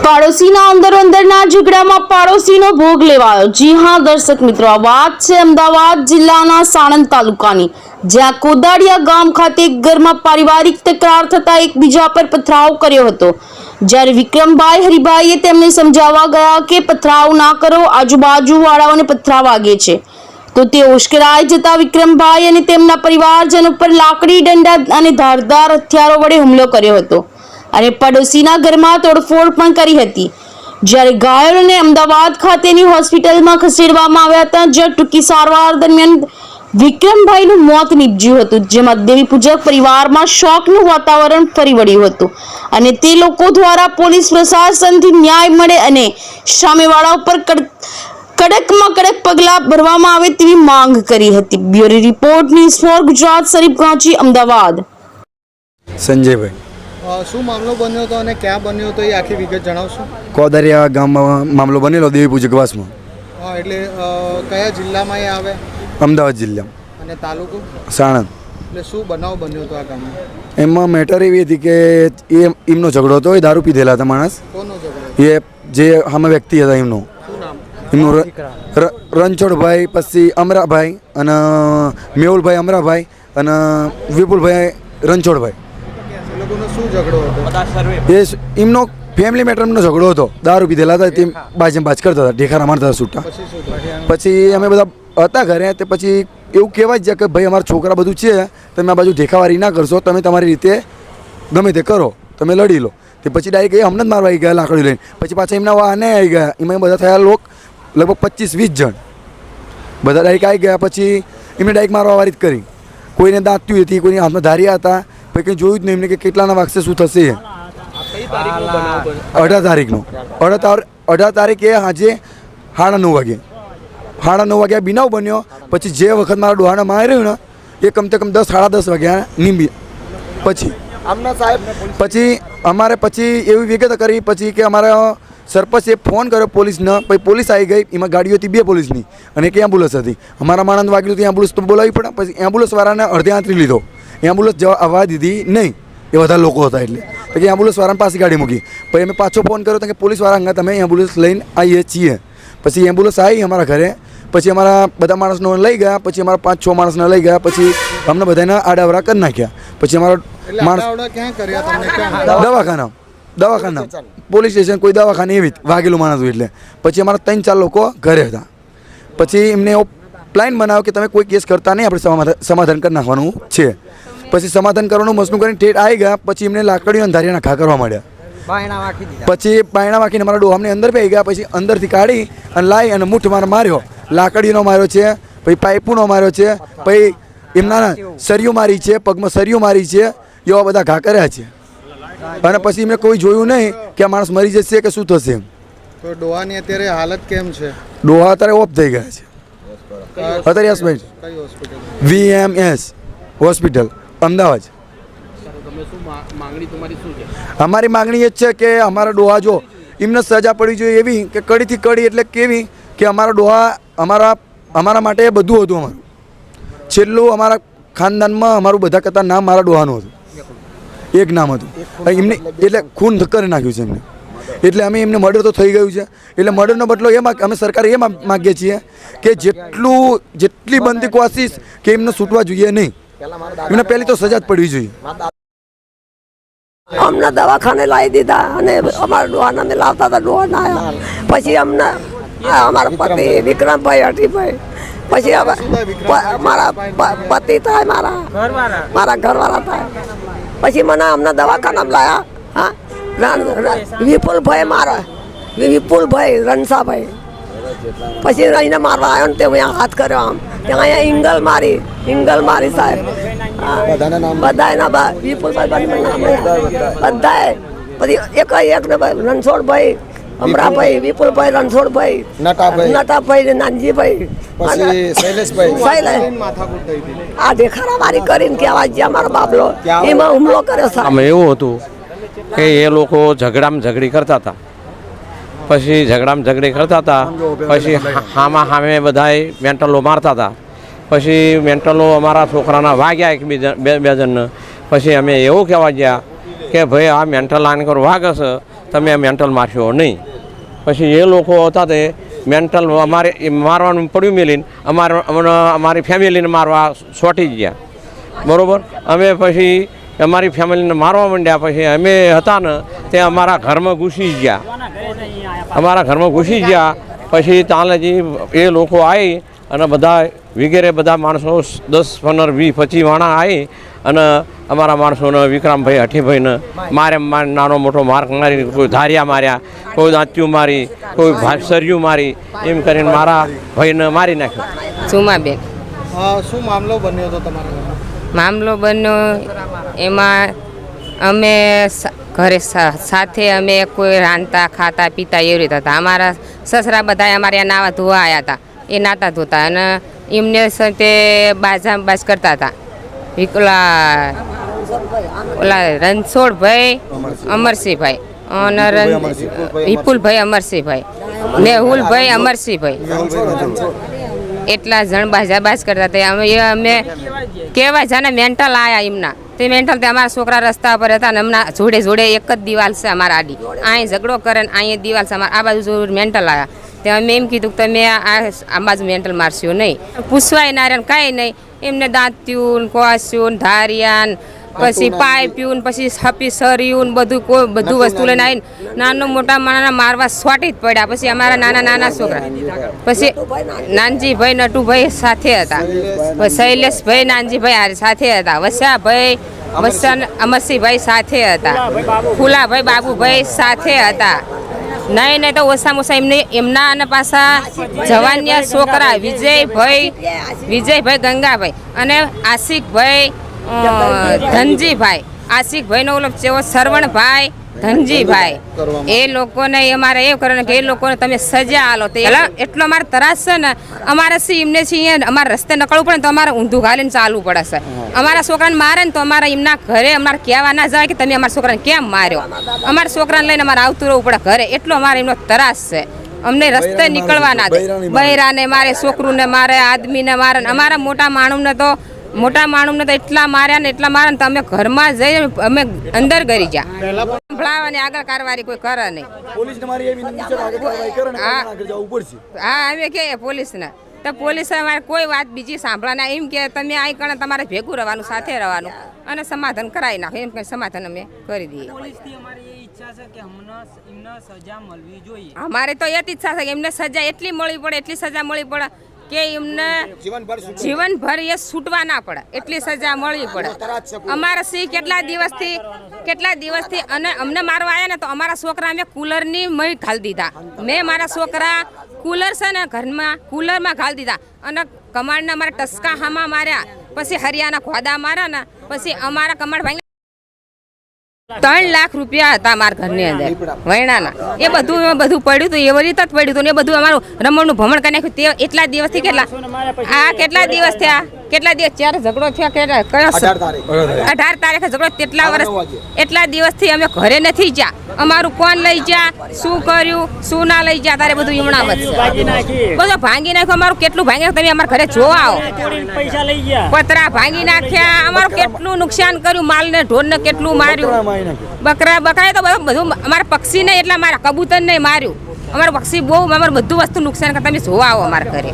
પાડોશીના અંદરના ઝઘડામાં પાડોશીનો ભોગ લેવાયો। જી હા દર્શક મિત્રો, આ વાત છે અમદાવાદ જિલ્લાના સાણંદ તાલુકાની, જ્યાં કોદાળિયા ગામ ખાતે એક ઘરમાં પારિવારિક તકરાર થતા એકબીજા પર પથરાવ કર્યો હતો। જ્યારે વિક્રમભાઈ હરિભાઈએ તેમને સમજાવવા ગયા કે પથરાવ ના કરો, આજુબાજુ વાળાઓને પથરાવ વાગે છે, તો તે ઉશ્કેરાઈ જતા વિક્રમભાઈ અને તેમના પરિવારજનો પર લાકડી, દંડા અને ધારદાર હથિયારો વડે હુમલો કર્યો હતો અને પડોશીના ઘરમાં તોડફોડ પણ કરી હતી। જ્યારે ઘાયલોને અમદાવાદ ખાતેની હોસ્પિટલમાં ખસેડવામાં આવ્યા હતા, જ્યાં ટૂંકી સારવાર દરમિયાન વિક્રમભાઈનું મોત નીપજ્યું હતું, જેમાં દેવી પૂજક પરિવારમાં શોકનું વાતાવરણ ફરી વળ્યું હતું અને તે લોકો દ્વારા પોલીસ પ્રશાસનથી ન્યાય મળે અને સામેવાળા ઉપર કડકમાં કડક પગલાં ભરવામાં આવે તેવી માંગ કરી હતી। Bureau report, news for Gujarat, Sharif Ganchi, Ahmedabad. Sanjaybhai, શું મામલો બન્યો હતો અને ક્યાં બન્યો હતો એ આખી વિગત જણાવશો? કોદાળિયા ગામમાં મામલો બનેલો દેવી પૂજક વાસમાં। એટલે કયા જિલ્લામાં એ આવે? અમદાવાદ જિલ્લા અને તાલુકો? સાણંદ। એટલે શું બનાવ બન્યો હતો આ ગામમાં? એમાં મેટર એવી હતી કે એમનો ઝઘડો હતો, એ દારૂ પીધેલા હતા માણસ। કોનો ઝઘડો? એ જે સામે વ્યક્તિ હતા એમનો, શું નામ એમનું રણછોડભાઈ, પછી અમરાભાઈ અને મેહુલભાઈ અમરાભાઈ અને વિપુલભાઈ રણછોડભાઈ। એ લોકોનો શું ઝઘડો હતો? એ એમનો ફેમિલી મેટરનો ઝઘડો હતો, દારૂ પીધેલા હતા, તે બાજ કરતા હતા, ઢેખારા મારતા હતા છૂટા। પછી શું થયું? પછી અમે બધા હતા ઘરે, તે પછી એવું કહેવાય છે કે ભાઈ અમારા છોકરા બધું છે, તમે આ બાજુ ઢેખાવારી ના કરશો, તમે તમારી રીતે ગમે તે કરો, તમે લડી લો। તે પછી ડાયરેક્ટ એ અમને જ મારવા આવી ગયા લાકડી લઈને। પછી પાછા એમના વાહને આવી ગયા, એમાં બધા થયા લોક લગભગ 25-20 જણ બધા ડાયરેક્ટ આવી ગયા। પછી એમને ડાયરેક્ટ મારવા વારી જ કરી, કોઈને દાંત્યું હતી, કોઈને હાથમાં ધાર્યા હતા, પછી કંઈ જોયું જ નહીં એમને કે કેટલાના વાગશે, શું થશે। 18 તારીખનો 18 તારીખે સાંજે 9:30 વાગે 9:30 વાગ્યા બનાવ બન્યો। પછી જે વખત મારા ડોહાને માર્યું ને એ કમસે કમ 10 સાડા 10 વાગ્યા નીંબી। પછી આમના સાહેબ પછી અમારે પછી એવી વિગત કરી પછી કે અમારા સરપંચે ફોન કર્યો પોલીસને, પછી પોલીસ આવી ગઈ, એમાં ગાડીઓ હતી 2 પોલીસની અને એક એમ્બ્યુલન્સ હતી। અમારા માણસ વાગ્યું તો એમ્બ્યુલન્સ તો બોલાવી પડે, પછી એમ્બ્યુલન્સવાળાને અડધે આંતરી લીધો, એમ્બ્યુલન્સ જવા આવવા દીધી નહીં, એ બધા લોકો હતા એટલે તો કે એમ્બ્યુલન્સવાળાને પાછી ગાડી મૂકી। પછી અમે પાછો ફોન કર્યો તો કે પોલીસવાળા અંગા તમે એમ્બ્યુલન્સ લઈને આવીએ છીએ। પછી એમ્બ્યુલન્સ આવી અમારા ઘરે, પછી અમારા બધા માણસનો લઈ ગયા, પછી અમારા 5-6 માણસને લઈ ગયા, પછી અમને બધાને આડાવડા કરી નાખ્યા। પછી અમારો માણસ ક્યાં કર્યા તમને? ક્યાં? દવાખાના પોલીસ સ્ટેશન, કોઈ દવાખાને એવી વાગેલું માણસ હોય એટલે। પછી અમારા 3-4 લોકો ઘરે હતા। પછી એમને એવો પ્લાન બનાવ્યો કે તમે કોઈ કેસ કરતા નહીં, આપણે સમાધાન કરી નાખવાનું છે। પછી સમાધાન કરવાનું મસનું કરીને ઠેઠ આવી ગયા। પછી એમને લાકડીઓ અંધારીના ઘા કરવા માંડ્યા। પછી બાયણા વાંકીને અમારા ડોહામને અંદર પી ગયા। પછી અંદરથી કાઢી અને લાવી અને મુઠ્ઠ માર્યો, લાકડીનો માર્યો છે, પછી પાઇપુનો માર્યો છે, પછી એમના સરિયું મારી છે, પગમાં સરિયું મારી છે, એવા બધા ઘા કર્યા છે। અને પછી એમને કોઈ જોયું નહીં કે આ માણસ મરી જશે કે શું થશે એમ। તો ડોહાની અત્યારે હાલત કેમ છે? ડોહા અત્યારે ઓફ થઈ ગયા છે અત્યારે યશભાઈ કઈ હોસ્પિટલ? VMS hospital Ahmedabad. અમારી માંગણી એ જ છે કે અમારા ડોહા જો એમને સજા પડવી જોઈએ એવી કે કડીથી કડી, એટલે કેવી કે અમારા ડોહા અમારા માટે બધું હતું। અમારું છેલ્લું અમારા ખાનદાનમાં અમારું બધા કરતાં નામ મારા ડોહાનું હતું, એક નામ હતું એમને, એટલે ખૂન કરી નાખ્યું છે એમને। એટલે અમે એમને મર્ડર તો થઈ ગયું છે, એટલે મર્ડરનો બદલો અમે સરકારે એ માગીએ છીએ કે જેટલી બનતી કોશિશ કે એમને છૂટવા જોઈએ નહીં, એમને પહેલી તો સજા જ પડવી જોઈએ। અમને દવાખાને લાવી દીધા અને અમારા ડોહાને અમે લાવતા હતા, ડોહા ના આવ્યા। પછી અમને અમારા પતિ વિક્રમભાઈ હઠીભાઈ, પછી મારા પતિ થાય, મારા ઘરવાળા થાય, પછી મને અમને દવાખાનામાં લાવ્યા। હા, વિપુલભાઈ મારા વિપુલભાઈ રણસાભાઈ, પછી રહીને મારવા આવ્યો ને તે હાથ કર્યો આમ, ત્યાં અહીંયા ઇંગલ મારી સાહેબ, બધા વિપુલભાઈ બધા, પછી એક ને રણછોડભાઈ અમરાભાઈ, વિપુલભાઈ, રણછોડભાઈ, નટાભાઈ, નાનજીભાઈ, આ દેખાડા મારી કરીને કહેવાય છે અમારો બાબલો, એમાં હુમલો કર્યો સાહેબ। એવું હતું કે એ લોકો ઝઘડી કરતા હતા, પછી ઝઘડી કરતા હતા, પછી સામે બધાએ મેન્ટલો મારતા હતા। પછી મેન્ટલો અમારા છોકરાના વાગ્યા એક બે જણને। પછી અમે એવું કહેવા ગયા કે ભાઈ આ મેન્ટલ આને વાગે છે તમે મેન્ટલ મારશો નહીં. પછી એ લોકો હતા તે મેન્ટલ અમારે મારવાનું પડ્યું મેલીને અમારી ફેમિલીને મારવા છોટી ગયા. બરાબર, અમે પછી અમારી ફેમિલીને મારવા માંડ્યા. પછી અમે હતા ને તે અમારા ઘરમાં ઘૂસી ગયા. પછી તાલેજી એ લોકો આવી અને બધા વગેરે બધા માણસો 10, 15, 20, 25 વાણા આવી અને અમારા માણસોને વિક્રમભાઈ હઠીભાઈને મારે નાનો મોટો માર્ક મારી, કોઈ ધારિયા માર્યા, કોઈ દાંત્યું મારી, કોઈ ભાસરિયું મારી, એમ કરીને મારા ભાઈને મારી નાખ્યો. સુમાબેન. શું મામલો બન્યો હતો તમારા ઘરમાં? મામલો બન્યો એમાં અમે ઘરે સાથે અમે કોઈ રાંધતા ખાતા પીતા એવી રીતે હતા. અમારા સસરા બધા અમારે નાવા ધોવા આવ્યા હતા. એ નાતા ધોતા અને એમને સાથે બાજ કરતા હતા. ઓલા રણછોડભાઈ અમરસિંહભાઈ અને વિપુલભાઈ અમરસિંહભાઈ, મેહુલભાઈ અમરસિંહભાઈ, એટલા જણ બાજ કરતા હતા. અમે કેવા જાને મેન્ટલ આવ્યા એમના તે મેન્ટલ તે અમારા છોકરા રસ્તા પર હતા ને હમણાં જોડે જોડે એક જ દિવાલ છે અમારા આડી, અહીં ઝઘડો કરે ને અહીં દિવાલ છે અમારા. આ બાજુ મેન્ટલ આવ્યા તે અમે એમ કીધું કે તમે આ બાજુ મેન્ટલ મારશો નહીં. પૂછવાય ના રહ્યા કાંઈ નહીં. એમને દાંત્યું, કોસ્યું, ધારિયાન, પછી પાઇપ્યું, પછી છપી સર્યું, બધું વસ્તુ લઈને આવીને નાનો મોટા માણસના મારવા છોટી જ પડ્યા. પછી અમારા નાના છોકરા, પછી નાનજીભાઈ નટુભાઈ સાથે હતા, શૈલેષભાઈ નાનજીભાઈ સાથે હતા, વસ્યાભાઈ અમરસિંહભાઈ સાથે હતા, ફુલાભાઈ બાબુભાઈ સાથે હતા. નહીં તો ઓછામાં ઓછા એમના અને પાછા જવાનિયા છોકરા વિજયભાઈ ગંગાભાઈ અને આશિકભાઈ ધનજીભાઈ, આશિકભાઈનો ઓલો જેવો સરવણભાઈ ધનજીભાઈ, એ લોકોને અમારે એવું કરે કે એ લોકોને તમે સજા આલો. તે એટલો અમારે ત્રાસ છે ને અમારે એમને અમારે રસ્તે નીકળવું પડે તો અમારે ઊંધું ઘાલીને ચાલવું પડે છે. અમારા છોકરાને મારે ને તો અમારા એમના ઘરે અમારે કહેવા ના જાય કે તમે અમારા છોકરાને કેમ માર્યો. અમારા છોકરાને લઈને અમારે આવતું રહેવું પડે ઘરે. એટલો અમારે એમનો ત્રાસ છે. અમને રસ્તે નીકળવા ના દે. બૈરાને મારે, છોકરુંને મારે, આદમીને મારે. અમારા મોટા માણસને તો એટલા માર્યા ને તો અમે ઘરમાં જઈને અમે અંદર ગરી ગયા. સંભળાવવાની આગળ કારવારી કોઈ કરે નહીં. હા, અમે કે પોલીસને તો પોલીસ અમારે કોઈ વાત બીજી સાંભળવાના એમ કે તમે આ કણે તમારે ભેગું રહેવાનું, સાથે રહેવાનું અને સમાધાન કરાવી નાખો. એમ કે સમાધાન અમે કરી દઈએ. અમારે તો એ જ ઈચ્છા છે કે એમને સજા એટલી મળી પડે, એટલી સજા મળી પડે કે એમને જીવનભર એ છૂટવા ના પડે એટલી સજા મળવી પડે. અમારા સિંહ કેટલા દિવસથી અને અમને મારવા આવ્યા ને તો અમારા છોકરા અમે કુલરની મય ઘાલી દીધા. મેં મારા છોકરા કુલર છે ને ઘરમાં કુલરમાં ઘાલી દીધા અને કમાડને અમારા ટસકા હામાં માર્યા. પછી હરિયાના ખોદા માર્યા ને પછી અમારા કમાડ ભાઈ 3 લાખ રૂપિયા હતા અમારા ઘરની અંદર વૈણાના. એ બધું પડ્યું હતું, એવી રીતે જ પડ્યું હતું. એ બધું અમારું રમણનું ભમણ કરી નાખ્યું. તે એટલા દિવસથી કેટલા દિવસ થયા, ત્યારે ઝઘડો થયો, કયો 18 તારીખે ઝઘડો. એટલા દિવસથી અમે ઘરે નથી ગયા. અમારું કોણ લઈ ગયા, શું કર્યું, શું ના લઈ ગયા, તારે બધું યમણામ જ બધું ભાંગી નાખ્યું. અમારું કેટલું ભાંગ્યું તમે અમારા ઘરે જોવા આવો. પતરા ભાંગી નાખ્યા. અમારું કેટલું નુકસાન કર્યું, માલને ઢોરને કેટલું માર્યું. બકરા તો બધું અમારા પક્ષી નહીં, એટલે અમારા કબૂતર નહીં માર્યું. અમારું પક્ષી બહુ, અમારું બધું વસ્તુ નુકસાન કરતા તમે જોવા આવો અમારા ઘરે.